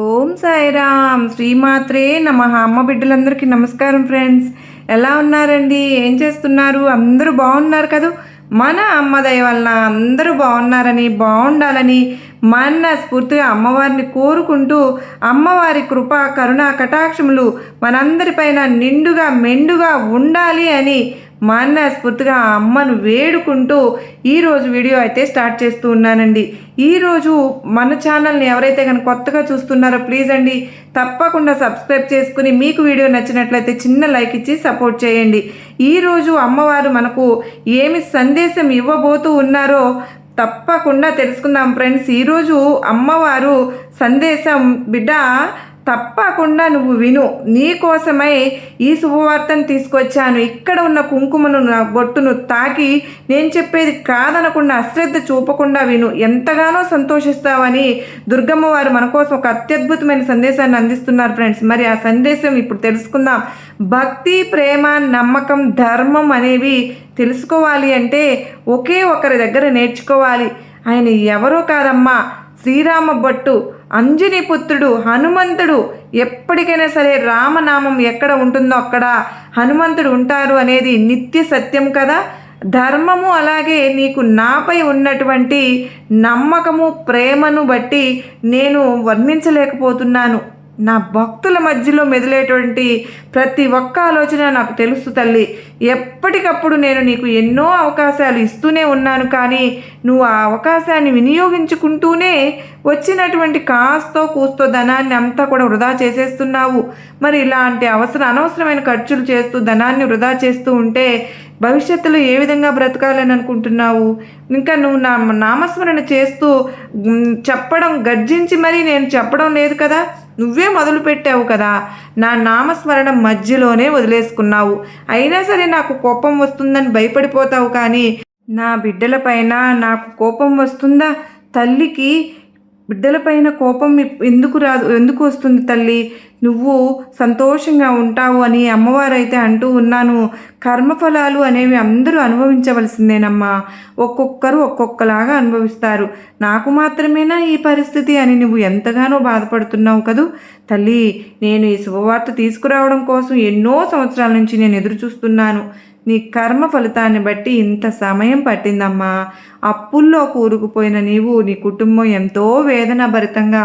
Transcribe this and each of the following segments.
ఓం సాయిరామ్ శ్రీమాత్రే నమః. అమ్మ బిడ్డలందరికీ నమస్కారం ఫ్రెండ్స్. ఎలా ఉన్నారండి? ఏం చేస్తున్నారు? అందరూ బాగున్నారు కదా? మన అమ్మ దయ వలన అందరూ బాగున్నారని, బాగుండాలని మనస్ఫూర్తిగా అమ్మవారిని కోరుకుంటూ, అమ్మవారి కృప కరుణ కటాక్షములు మనందరిపైన నిండుగా మెండుగా ఉండాలి అని మనస్ఫూర్తిగా ఆ అమ్మను వేడుకుంటూ ఈరోజు వీడియో అయితే స్టార్ట్ చేస్తూ ఉన్నానండి. ఈరోజు మన ఛానల్ని ఎవరైతే కనుక కొత్తగా చూస్తున్నారో ప్లీజ్ అండి తప్పకుండా సబ్స్క్రైబ్ చేసుకుని, మీకు వీడియో నచ్చినట్లయితే చిన్న లైక్ ఇచ్చి సపోర్ట్ చేయండి. ఈరోజు అమ్మవారు మనకు ఏమి సందేశం ఇవ్వబోతూ ఉన్నారో తప్పకుండా తెలుసుకుందాం ఫ్రెండ్స్. ఈరోజు అమ్మవారు సందేశం బిడ్డ తప్పకుండా నువ్వు విను. నీకోసమై ఈ శుభవార్తను తీసుకొచ్చాను. ఇక్కడ ఉన్న కుంకుమను నా బొట్టును తాకి నేను చెప్పేది కాదనకుండా అశ్రద్ధ చూపకుండా విను. ఎంతగానో సంతోషిస్తావని దుర్గమ్మ వారు మన కోసం ఒక అత్యద్భుతమైన సందేశాన్ని అందిస్తున్నారు ఫ్రెండ్స్. మరి ఆ సందేశం ఇప్పుడు తెలుసుకుందాం. భక్తి, ప్రేమ, నమ్మకం, ధర్మం అనేవి తెలుసుకోవాలి అంటే ఒకే ఒకరి దగ్గర నేర్చుకోవాలి. ఆయన ఎవరో కాదమ్మా, శ్రీరామ భట్టు, అంజనీ పుత్రుడు, హనుమంతుడు. ఎప్పటికైనా సరే రామనామం ఎక్కడ ఉంటుందో అక్కడ హనుమంతుడు ఉంటారు అనేది నిత్య సత్యం కదా. ధర్మము అలాగే నీకు నాపై ఉన్నటువంటి నమ్మకము, ప్రేమను బట్టి నేను వర్ణించలేకపోతున్నాను. నా భక్తుల మధ్యలో మెదిలేటువంటి ప్రతి ఒక్క ఆలోచన నాకు తెలుసు తల్లి. ఎప్పటికప్పుడు నేను నీకు ఎన్నో అవకాశాలు ఇస్తూనే ఉన్నాను, కానీ నువ్వు ఆ అవకాశాన్ని వినియోగించుకుంటూనే వచ్చినటువంటి కాస్తో కూస్తో ధనాన్ని అంతా కూడా వృధా చేసేస్తున్నావు. మరి ఇలాంటి అనవసరమైన ఖర్చులు చేస్తూ ధనాన్ని వృధా చేస్తూ ఉంటే భవిష్యత్తులో ఏ విధంగా బ్రతకాలని అనుకుంటున్నావు? ఇంకా నువ్వు నా నామస్మరణ చేస్తూ చెప్పడం, గర్జించి మరీ నేను చెప్పడం లేదు కదా, నువ్వే మొదలు పెట్టావు కదా. నా నామస్మరణ మధ్యలోనే వదిలేసుకున్నావు. అయినా సరే నాకు కోపం వస్తుందని భయపడిపోతావు, కానీ నా బిడ్డలపైన నాకు కోపం వస్తుందా? తల్లికి బిడ్డలపైన కోపం ఎందుకు వస్తుంది తల్లి? నువ్వు సంతోషంగా ఉంటావు అని అమ్మవారు అయితే అంటూ ఉన్నాను. కర్మఫలాలు అనేవి అందరూ అనుభవించవలసిందేనమ్మా. ఒక్కొక్కరు ఒక్కొక్కలాగా అనుభవిస్తారు. నాకు మాత్రమేనా ఈ పరిస్థితి అని నువ్వు ఎంతగానో బాధపడుతున్నావు కదూ తల్లి. నేను ఈ శుభవార్త తీసుకురావడం కోసం ఎన్నో సంవత్సరాల నుంచి నేను ఎదురు చూస్తున్నాను. నీ కర్మ ఫలితాన్ని బట్టి ఇంత సమయం పట్టిందమ్మా. అప్పుల్లో కూరుకుపోయిన నీవు, నీ కుటుంబం ఎంతో వేదన భరితంగా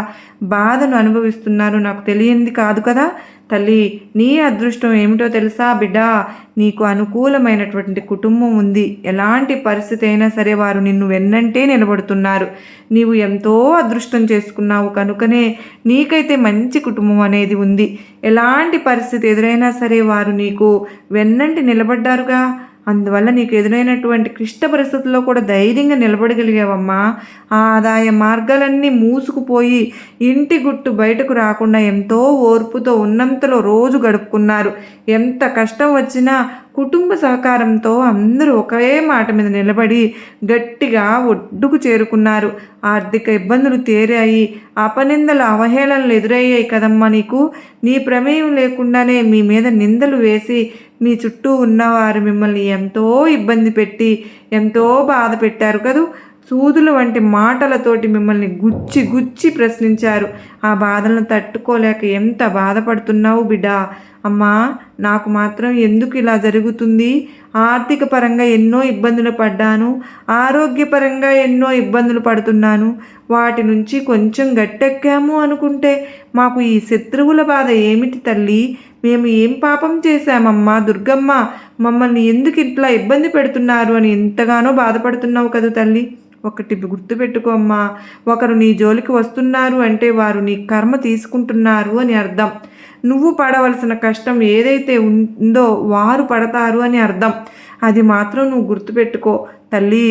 బాధను అనుభవిస్తున్నారు. నాకు తెలియంది కాదు కదా తల్లి. నీ అదృష్టం ఏమిటో తెలుసా బిడ్డ? నీకు అనుకూలమైనటువంటి కుటుంబం ఉంది. ఎలాంటి పరిస్థితి అయినా సరే వారు నిన్ను వెన్నంటే నిలబడుతున్నారు. నీవు ఎంతో అదృష్టం చేసుకున్నావు కనుకనే నీకైతే మంచి కుటుంబం అనేది ఉంది. ఎలాంటి పరిస్థితి ఎదురైనా సరే వారు నీకు వెన్నంటి నిలబడ్డారుగా. అందువల్ల నీకు ఎదురైనటువంటి క్లిష్ట పరిస్థితుల్లో కూడా ధైర్యంగా నిలబడగలిగావమ్మా. ఆదాయ మార్గాలన్నీ మూసుకుపోయి ఇంటి గుట్టు బయటకు రాకుండా ఎంతో ఓర్పుతో ఉన్నంతలో రోజు గడుపుకున్నారు. ఎంత కష్టం వచ్చినా కుటుంబ సహకారంతో అందరూ ఒకే మాట మీద నిలబడి గట్టిగా ఒడ్డుకు చేరుకున్నారు. ఆర్థిక ఇబ్బందులు తీరాయి. అపనిందలు, అవహేళనలు ఎదురయ్యాయి కదమ్మా నీకు. నీ ప్రమేయం లేకుండానే మీ మీద నిందలు వేసి మీ చుట్టూ ఉన్నవారు మిమ్మల్ని ఎంతో ఇబ్బంది పెట్టి ఎంతో బాధ పెట్టారు కదూ. సూదుల వంటి మాటలతోటి మిమ్మల్ని గుచ్చి గుచ్చి ప్రశ్నించారు. ఆ బాధలను తట్టుకోలేక ఎంత బాధపడుతున్నావు బిడ్డ. అమ్మా, నాకు మాత్రం ఎందుకు ఇలా జరుగుతుంది? ఆర్థిక పరంగా ఎన్నో ఇబ్బందులు పడ్డాను, ఆరోగ్యపరంగా ఎన్నో ఇబ్బందులు పడుతున్నాను. వాటి నుంచి కొంచెం గట్టెక్కాము అనుకుంటే మాకు ఈ శత్రువుల బాధ ఏమిటి తల్లి? మేము ఏం పాపం చేశామమ్మా దుర్గమ్మ? మమ్మల్ని ఎందుకు ఇట్లా ఇబ్బంది పెడుతున్నారు అని ఎంతగానో బాధపడుతున్నావు కదా తల్లి. ఒకటి గుర్తుపెట్టుకోమ్మా, ఒకరు నీ జోలికి వస్తున్నారు అంటే వారు నీ కర్మ తీసుకుంటున్నారు అని అర్థం. నువ్వు పడవలసిన కష్టం ఏదైతే ఉందో వారు పడతారు అని అర్థం. అది మాత్రం నువ్వు గుర్తుపెట్టుకో తల్లి.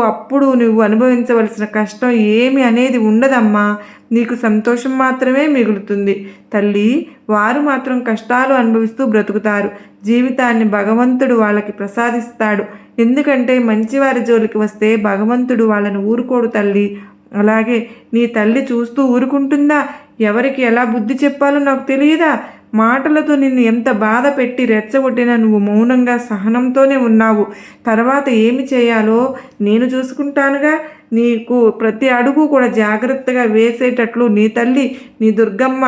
అప్పుడు నువ్వు అనుభవించవలసిన కష్టం ఏమి అనేది ఉండదమ్మా. నీకు సంతోషం మాత్రమే మిగులుతుంది తల్లి. వారు మాత్రం కష్టాలు అనుభవిస్తూ బ్రతుకుతారు. జీవితాన్ని భగవంతుడు వాళ్ళకి ప్రసాదిస్తాడు. ఎందుకంటే మంచివారి జోలికి వస్తే భగవంతుడు వాళ్ళని ఊరుకోడు తల్లి. అలాగే నీ తల్లి చూస్తూ ఊరుకుంటుందా? ఎవరికి ఎలా బుద్ధి చెప్పాలో నాకు తెలియదా? మాటలతో నిన్ను ఎంత బాధ పెట్టి రెచ్చగొట్టినా నువ్వు మౌనంగా సహనంతోనే ఉన్నావు. తర్వాత ఏమి చేయాలో నేను చూసుకుంటానుగా. నీకు ప్రతి అడుగు కూడా జాగ్రత్తగా వేసేటట్లు నీ తల్లి నీ దుర్గమ్మ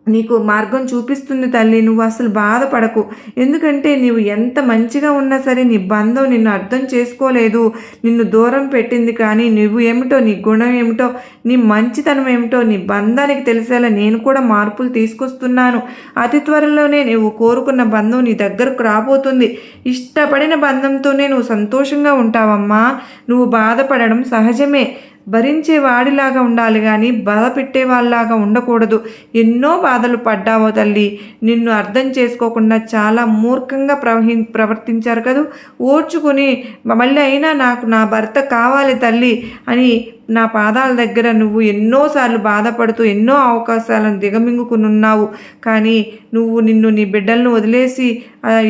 నీకు మార్గం చూపిస్తుంది తల్లి. నువ్వు అసలు బాధపడకు. ఎందుకంటే నీవు ఎంత మంచిగా ఉన్నా సరే నీ బంధం నిన్ను అర్థం చేసుకోలేదు, నిన్ను దూరం పెట్టింది. కానీ నువ్వు ఏమిటో, నీ గుణం ఏమిటో, నీ మంచితనం ఏమిటో నీ బంధానికి తెలిసేలా నేను కూడా మార్పులు తీసుకొస్తున్నాను. అతి త్వరలోనే నువ్వు కోరుకున్న బంధం నీ దగ్గరకు రాబోతుంది. ఇష్టపడిన బంధంతోనే నువ్వు సంతోషంగా ఉంటావమ్మా. నువ్వు బాధపడడం సహజమే. భరించే వాడిలాగా ఉండాలి కానీ బాధ పెట్టే వాళ్ళలాగా ఉండకూడదు. ఎన్నో బాధలు పడ్డావో తల్లి. నిన్ను అర్థం చేసుకోకుండా చాలా మూర్ఖంగా ప్రవర్తించారు కదా. ఓర్చుకుని మళ్ళీ అయినా నాకు నా భర్త కావాలి తల్లి అని నా పాదాల దగ్గర నువ్వు ఎన్నోసార్లు బాధపడుతూ ఎన్నో అవకాశాలను దిగమింగుకుని ఉన్నావు. కానీ నువ్వు నీ బిడ్డలను వదిలేసి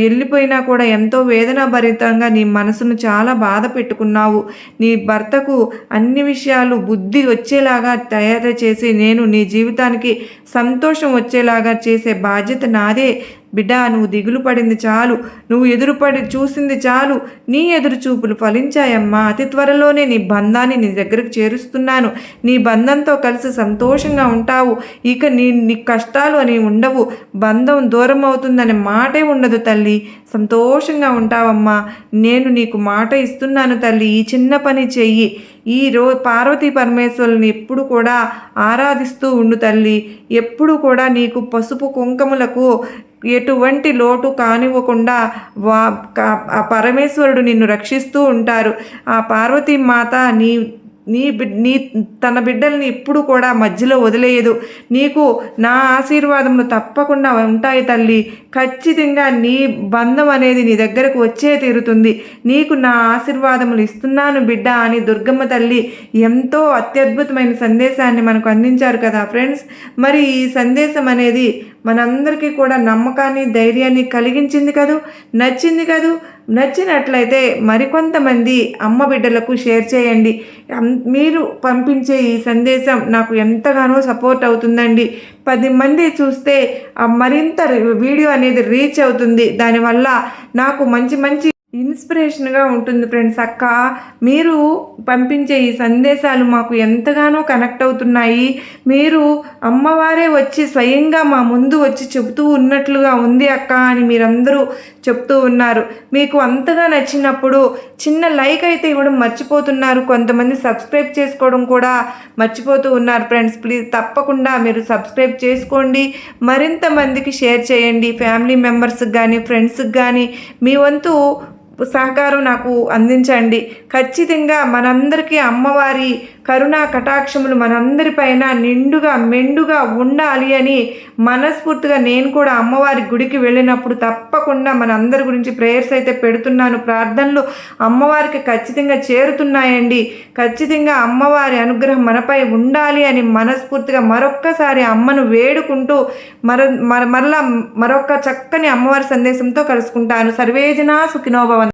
వెళ్ళిపోయినా కూడా ఎంతో వేదనాభరితంగా నీ మనసును చాలా బాధ పెట్టుకున్నావు. నీ భర్తకు అన్ని విషయాలు బుద్ధి వచ్చేలాగా తయారు చేసి నేను నీ జీవితానికి సంతోషం వచ్చేలాగా చేసే బాధ్యత నాదే. బిడ్డ, నువ్వు దిగులు పడింది చాలు, నువ్వు ఎదురుపడి చూసింది చాలు. నీ ఎదురు చూపులు ఫలించాయమ్మా. అతి త్వరలోనే నీ బంధాన్ని నీ దగ్గరకు చేరుస్తున్నాను. నీ బంధంతో కలిసి సంతోషంగా ఉంటావు. ఇక నీ కష్టాలు అని ఉండవు. బంధం దూరం అవుతుందనే మాటే ఉండదు తల్లి. సంతోషంగా ఉంటావమ్మా. నేను నీకు మాట ఇస్తున్నాను తల్లి. ఈ చిన్న పని చెయ్యి. పార్వతీ పరమేశ్వరుని ఎప్పుడు కూడా ఆరాధిస్తూ ఉండు తల్లి. ఎప్పుడు కూడా నీకు పసుపు కుంకుమలకు ఎటువంటి లోటు కానివ్వకుండా ఆ పరమేశ్వరుడు నిన్ను రక్షిస్తూ ఉంటారు. ఆ పార్వతీ మాత నీ తన బిడ్డల్ని ఎప్పుడు కూడా మధ్యలో వదిలేయదు. నీకు నా ఆశీర్వాదములు తప్పకుండా ఉంటాయి తల్లి. ఖచ్చితంగా నీ బంధం అనేది నీ దగ్గరకు వచ్చే తీరుతుంది. నీకు నా ఆశీర్వాదములు ఇస్తున్నాను బిడ్డ అని దుర్గమ్మ తల్లి ఎంతో అత్యద్భుతమైన సందేశాన్ని మనకు అందించారు కదా ఫ్రెండ్స్. మరి ఈ సందేశం అనేది మనందరికీ కూడా నమ్మకాన్ని, ధైర్యాన్ని కలిగించింది కదూ, నచ్చింది కదూ. నచ్చినట్లయితే మరికొంతమంది అమ్మ బిడ్డలకు షేర్ చేయండి. మీరు పంపించే ఈ సందేశం నాకు ఎంతగానో సపోర్ట్ అవుతుందండి. 10 మంది చూస్తే మరింత వీడియో అనేది రీచ్ అవుతుంది. దానివల్ల నాకు మంచి ఇన్స్పిరేషన్గా ఉంటుంది ఫ్రెండ్స్. అక్క, మీరు పంపించే ఈ సందేశాలు మాకు ఎంతగానో కనెక్ట్ అవుతున్నాయి. మీరు అమ్మవారే వచ్చి స్వయంగా మా ముందు వచ్చి చెబుతూ ఉన్నట్లుగా ఉంది అక్క అని మీరందరూ చెప్తూ ఉన్నారు. మీకు అంతగా నచ్చినప్పుడు చిన్న లైక్ అయితే ఇవ్వడం మర్చిపోతున్నారు. కొంతమంది సబ్స్క్రైబ్ చేసుకోవడం కూడా మర్చిపోతూ ఉన్నారు ఫ్రెండ్స్. ప్లీజ్ తప్పకుండా మీరు సబ్స్క్రైబ్ చేసుకోండి. మరింత మందికి షేర్ చేయండి. ఫ్యామిలీ మెంబర్స్కి కానీ ఫ్రెండ్స్కి కానీ మీ వంతు సహకారం నాకు అందించండి. ఖచ్చితంగా మనందరికీ అమ్మవారి కరుణా కటాక్షములు మనందరిపైన నిండుగా మెండుగా ఉండాలి అని మనస్ఫూర్తిగా నేను కూడా అమ్మవారి గుడికి వెళ్ళినప్పుడు తప్పకుండా మనందరి గురించి ప్రేయర్స్ అయితే పెడుతున్నాను. ప్రార్థనలు అమ్మవారికి ఖచ్చితంగా చేరుతున్నాయండి. ఖచ్చితంగా అమ్మవారి అనుగ్రహం మనపై ఉండాలి అని మనస్ఫూర్తిగా మరొక్కసారి అమ్మను వేడుకుంటూ మరలా మరొక చక్కని అమ్మవారి సందేశంతో కలుసుకుంటాను. సర్వేజనా సుఖినో భవంతు.